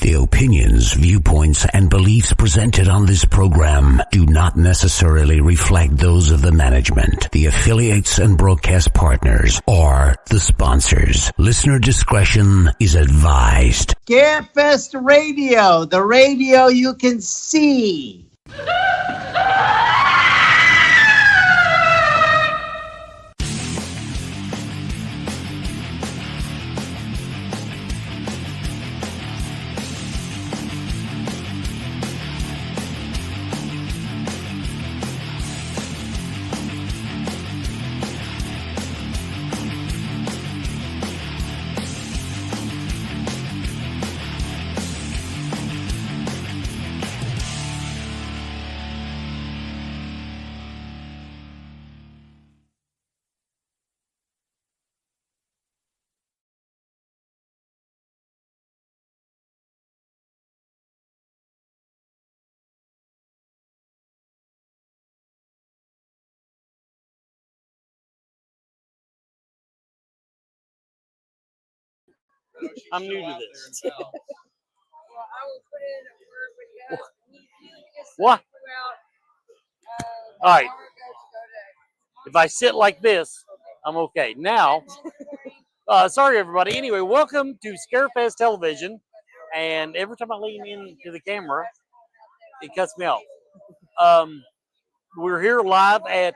The opinions, viewpoints, and beliefs presented on this program do not necessarily reflect those of the management, the affiliates and broadcast partners, or the sponsors. Listener discretion is advised. Scarefest Radio, the radio you can see. I'm new to this. What? All right. If I sit like this, I'm okay. Now, sorry everybody. Anyway, welcome to Scarefest Television. And every time I lean into the camera, it cuts me off. We're here live at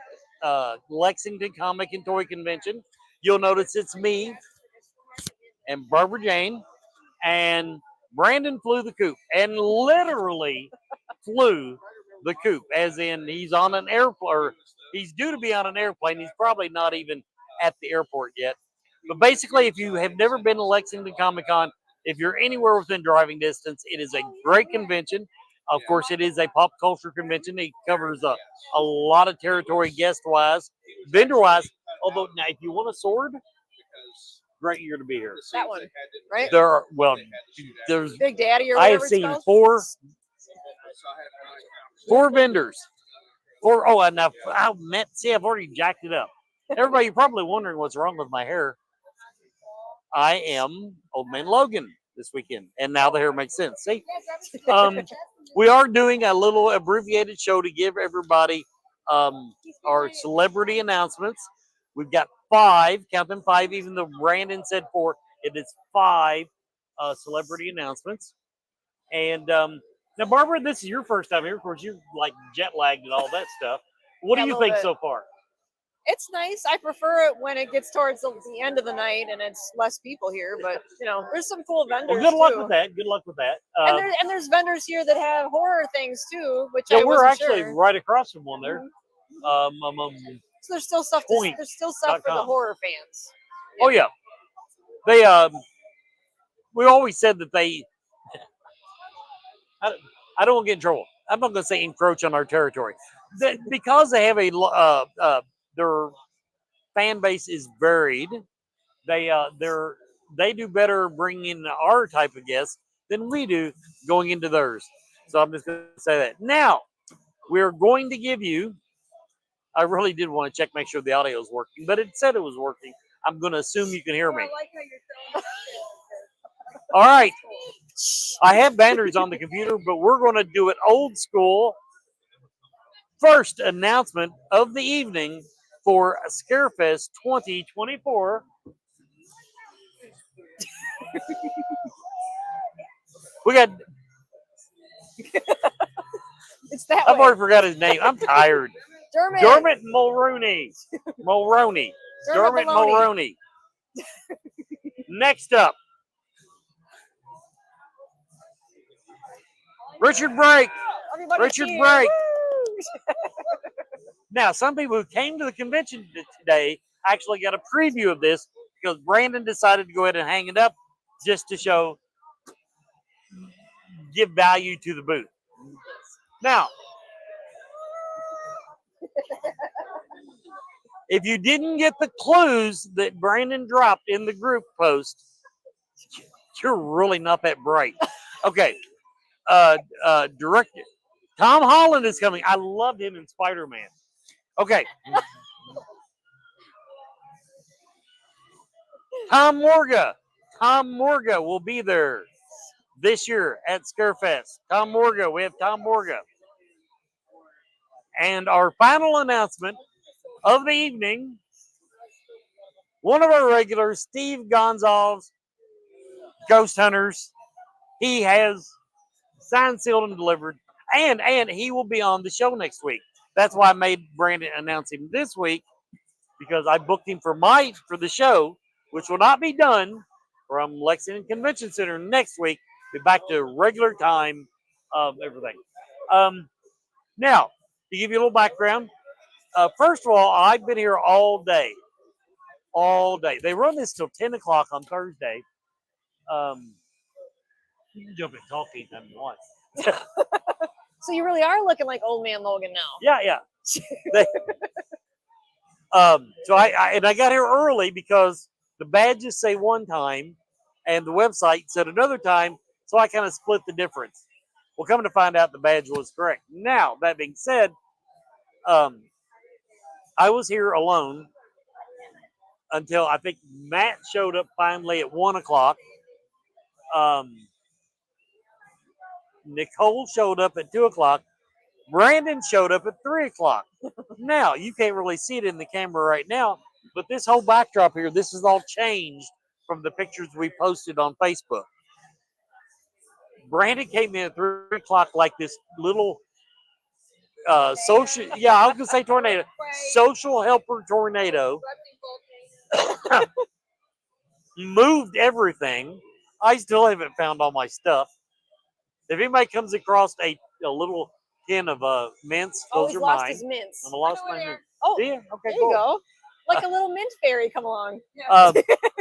Lexington Comic and Toy Convention. You'll notice it's me and Barbara Jane, and Brandon flew the coop, and literally flew the coop, as in he's on an airplane, or he's due to be on an airplane. He's probably not even at the airport yet. But basically, if you have never been to Lexington Comic Con, if you're anywhere within driving distance, it is a great convention. Of course, it is a pop culture convention. It covers a lot of territory guest-wise, vendor-wise. Although, now, if you want a sword, great year to be here. That one, right? There's Big Daddy or I whatever have it's seen called. four vendors. And I've already jacked it up. Everybody, you're probably wondering what's wrong with my hair. I am Old Man Logan this weekend, and now the hair makes sense. See, we are doing a little abbreviated show to give everybody our celebrity announcements. We've got 5, count them 5, even though Brandon said 4. It is 5 celebrity announcements. And now, Barbara, this is your first time here. Of course, you're like jet lagged and all that stuff. What do you think so far? It's nice. I prefer it when it gets towards the end of the night and it's less people here. But there's some cool vendors. Well, good luck with that. Good luck with that. And there's vendors here that have horror things too, which we're actually right across from one there. So there's still stuff. There's still stuff for the horror fans. Yeah. Oh yeah, they. We always said that they. I don't want to get in trouble. I'm not going to say encroach on our territory, because they have their fan base is varied. They do better bringing in our type of guests than we do going into theirs. So I'm just going to say that. Now we're going to give you. I really did want to check, make sure the audio is working, but it said it was working. I'm going to assume you can hear me. I like how you're All right. I have banners on the computer, but we're going to do it old school. First announcement of the evening for Scarefest 2024. We got. It's that I've way. already forgot his name. I'm tired. Dermot Mulroney. Dermot Mulroney. Next up, Richard Brake. Richard Brake. Now, some people who came to the convention today actually got a preview of this because Brandon decided to go ahead and hang it up just to give value to the booth. Now, if you didn't get the clues that Brandon dropped in the group post, you're really not that bright. Okay. Director Tom Holland is coming. I loved him in Spider-Man. Okay. Tom Morga will be there. this year at Scarefest. Tom Morga. We have Tom Morga. And our final announcement of the evening, one of our regulars, Steve Gonzalez, Ghost Hunters. He has signed, sealed, and delivered. And he will be on the show next week. That's why I made Brandon announce him this week, because I booked him for the show, which will not be done from Lexington Convention Center next week. Be back to regular time of everything. Now, to give you a little background, first of all, I've been here all day. All day. They run this till 10 o'clock on Thursday. You can jump and talk anytime you want. So you really are looking like old man Logan now. Yeah. They, so I got here early because the badges say one time and the website said another time, so I kind of split the difference. Well, coming to find out, the badge was correct. Now, that being said, I was here alone until I think Matt showed up finally at 1 o'clock. Nicole showed up at 2 o'clock. Brandon showed up at 3 o'clock. Now, you can't really see it in the camera right now, but this whole backdrop here, this is all changed from the pictures we posted on Facebook. Brandon came in at 3 o'clock like this little social, I was going to say tornado, social helper tornado. Moved everything. I still haven't found all my stuff. If anybody comes across a little tin of mints, those are lost mine. his mints. I'm lost my mints. Oh, yeah, okay, there cool. you go. Like a little mint fairy come along.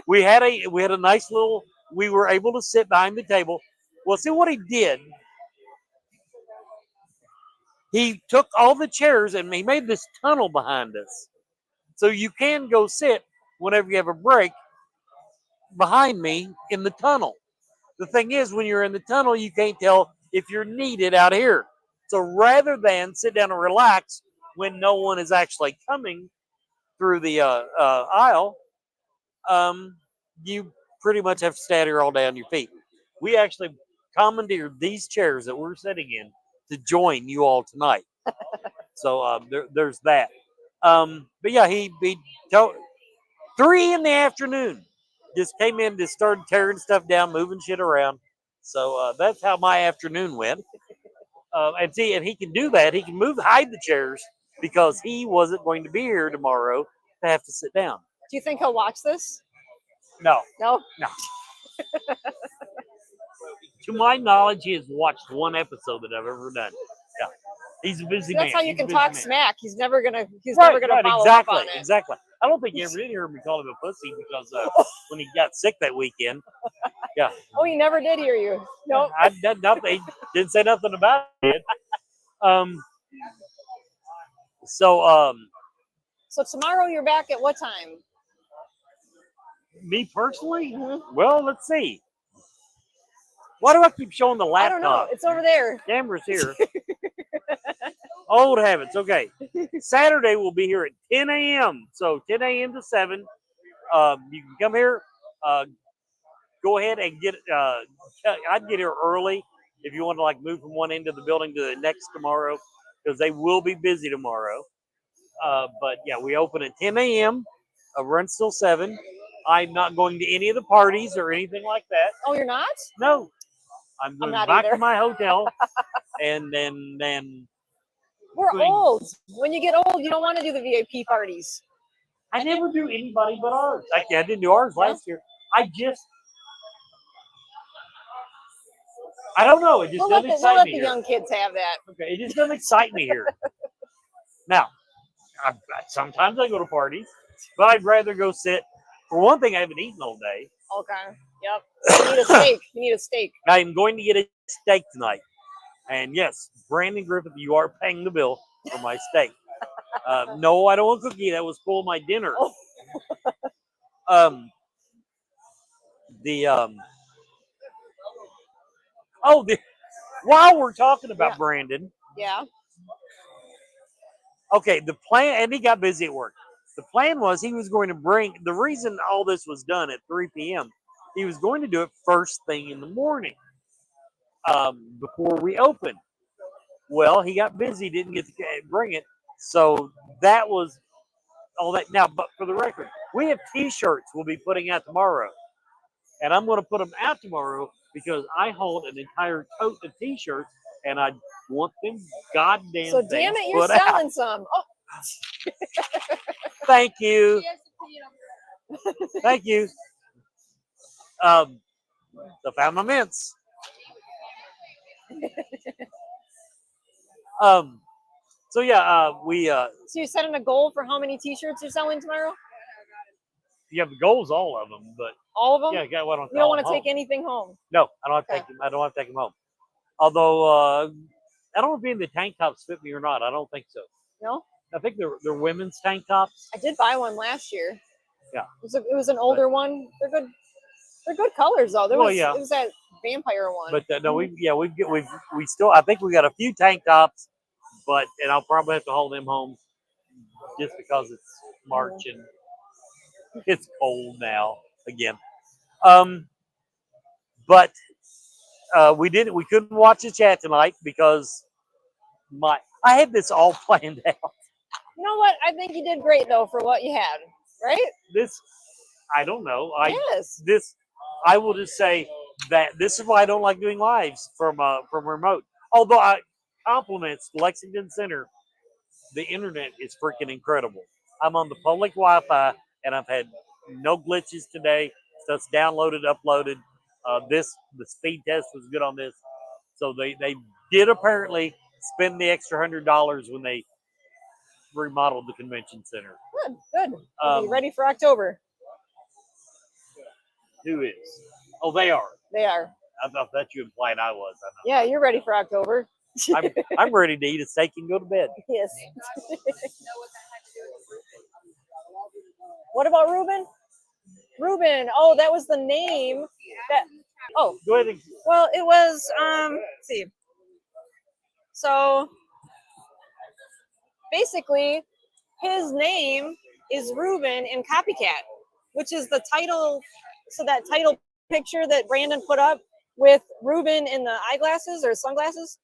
We had a nice little. We were able to sit behind the table. Well, see what he did. He took all the chairs and he made this tunnel behind us, so you can go sit whenever you have a break behind me in the tunnel. The thing is, when you're in the tunnel, you can't tell if you're needed out here. So rather than sit down and relax when no one is actually coming through the aisle, you pretty much have to stay out here all day on your feet. We actually commandeered these chairs that we're sitting in to join you all tonight. So there's that. But yeah, he 3 in the afternoon. Just came in, just started tearing stuff down, moving shit around. So that's how my afternoon went. And he can do that. He can hide the chairs because he wasn't going to be here tomorrow to have to sit down. Do you think he'll watch this? No. No? No. To my knowledge, he has watched one episode that I've ever done. Yeah. He's a busy man. That's how you can talk smack. He's never gonna follow up on it. Exactly. I don't think you ever did hear me call him a pussy because when he got sick that weekend. Yeah. Oh, he never did hear you. Nope. I did nothing. He didn't say nothing about it. So tomorrow you're back at what time? Me personally? Mm-hmm. Well, let's see. Why do I keep showing the laptop? I don't know. It's over there. Camera's here. Old habits. Okay. Saturday we'll be here at 10 a.m. So 10 a.m. to 7. You can come here. Go ahead and get. I'd get here early if you want to move from one end of the building to the next tomorrow, because they will be busy tomorrow. But yeah, we open at 10 a.m. Runs till 7. I'm not going to any of the parties or anything like that. Oh, you're not? No. I'm going back to my hotel, and then. We're old. When you get old, you don't want to do the VIP parties. I never do anybody but ours. I didn't do ours last year. I don't know. It just doesn't excite me. We'll let the young kids have that. Okay, it just doesn't excite me here. Now, sometimes I go to parties, but I'd rather go sit. For one thing, I haven't eaten all day. Okay. Yep. You need a steak. You need a steak. I am going to get a steak tonight. And yes, Brandon Griffith, you are paying the bill for my steak. No, I don't want cookie. That was full of my dinner. While we're talking about Brandon. Yeah. Okay, the plan, and he got busy at work. The plan was he was going to bring, the reason all this was done at 3 p.m., he was going to do it first thing in the morning. before we opened. Well, he got busy, didn't get to bring it. So that was all that. Now, but for the record, we have T-shirts we'll be putting out tomorrow. And I'm going to put them out tomorrow because I hold an entire tote of T-shirts and I want them goddamn So things damn it, you're put out. selling some. Oh, Thank you. Thank you. I found my mints. So yeah, we so you're setting a goal for how many T-shirts you're selling tomorrow? you have the goals, all of them, but All of them? yeah, I don't You don't want to take anything home. No, I don't have to Okay. take them. I don't have to take them home. Although I don't know if the tank tops fit me or not. I don't think so. No? I think they're women's tank tops. I did buy one last year. Yeah. It was an older one. They're good. They're good colors though. It was that vampire one. But no, we still, I think we got a few tank tops, and I'll probably have to haul them home just because it's March and it's cold now again. But we couldn't watch the chat tonight because I had this all planned out. You know what? I think you did great though for what you had, right? I don't know. Yes. I will just say that this is why I don't like doing lives from remote. Although I compliments Lexington Center, the internet is freaking incredible. I'm on the public Wi-Fi and I've had no glitches today. Stuff's downloaded, uploaded. The speed test was good on this, so they did apparently spend the extra $100 when they remodeled the convention center. Good. Are you ready for October? Who is? Oh, they are. They are. I thought that you implied I was. Yeah, you're ready for October. I'm ready to eat a steak and go to bed. Yes. What about Ruben? Ruben. Oh, that was the name. Go ahead. Well, it was. Let's see. So basically, his name is Ruben in Copycat, which is the title. So that title picture that Brandon put up with Ruben in the eyeglasses or sunglasses,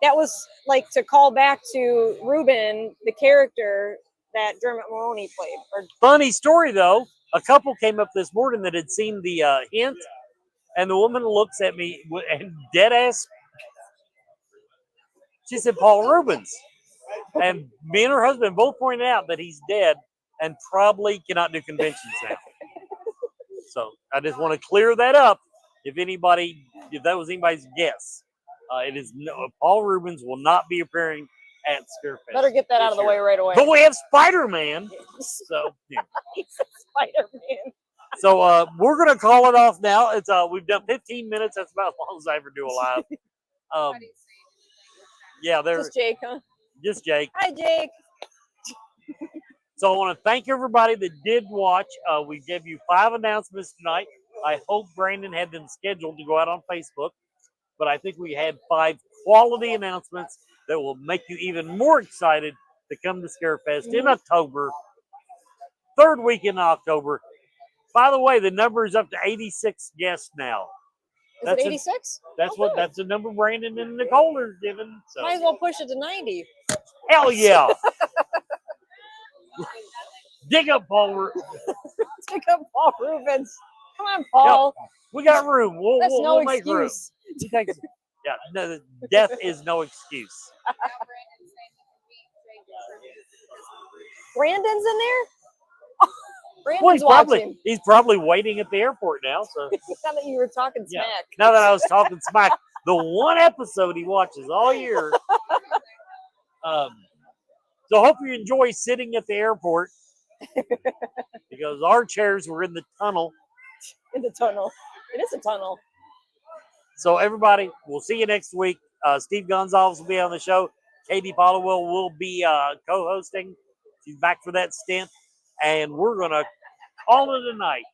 that was like to call back to Ruben, the character that Dermot Mulroney played. Funny story though, a couple came up this morning that had seen the hint, and the woman looks at me and dead ass. She said, "Paul Rubens," and me and her husband both pointed out that he's dead and probably cannot do conventions now. So I just want to clear that up. If that was anybody's guess, it is Paul Rubens will not be appearing at Scarefest. Better get that out of the way right away. But we have Spider-Man, so yeah. He's a Spider-Man. So we're gonna call it off now. It's we've done 15 minutes. That's about as long as I ever do a live. Yeah, there's just Jake, huh? Just Jake. Hi, Jake. So I want to thank everybody that did watch. We gave you 5 announcements tonight. I hope Brandon had them scheduled to go out on Facebook, but I think we had 5 quality announcements that will make you even more excited to come to Scarefest in October, 3rd week in October. By the way, the number is up to 86 guests now. Is it 86? That's the number Brandon and Nicole are given. So. Might as well push it to 90. Hell yeah. Dig up Paul. Dig up Paul Rubens. Come on, Paul. Yep. We got room. We'll make room. Yeah, no, death is no excuse. Brandon's in there? Brandon's he's probably waiting at the airport now. So now that you were talking smack. Now that I was talking smack, the one episode he watches all year. So hope you enjoy sitting at the airport because our chairs were in the tunnel. In the tunnel. It is a tunnel. So everybody, we'll see you next week. Steve Gonzalez will be on the show. Katie Pollowell will be co-hosting. She's back for that stint. And we're going to call it a night.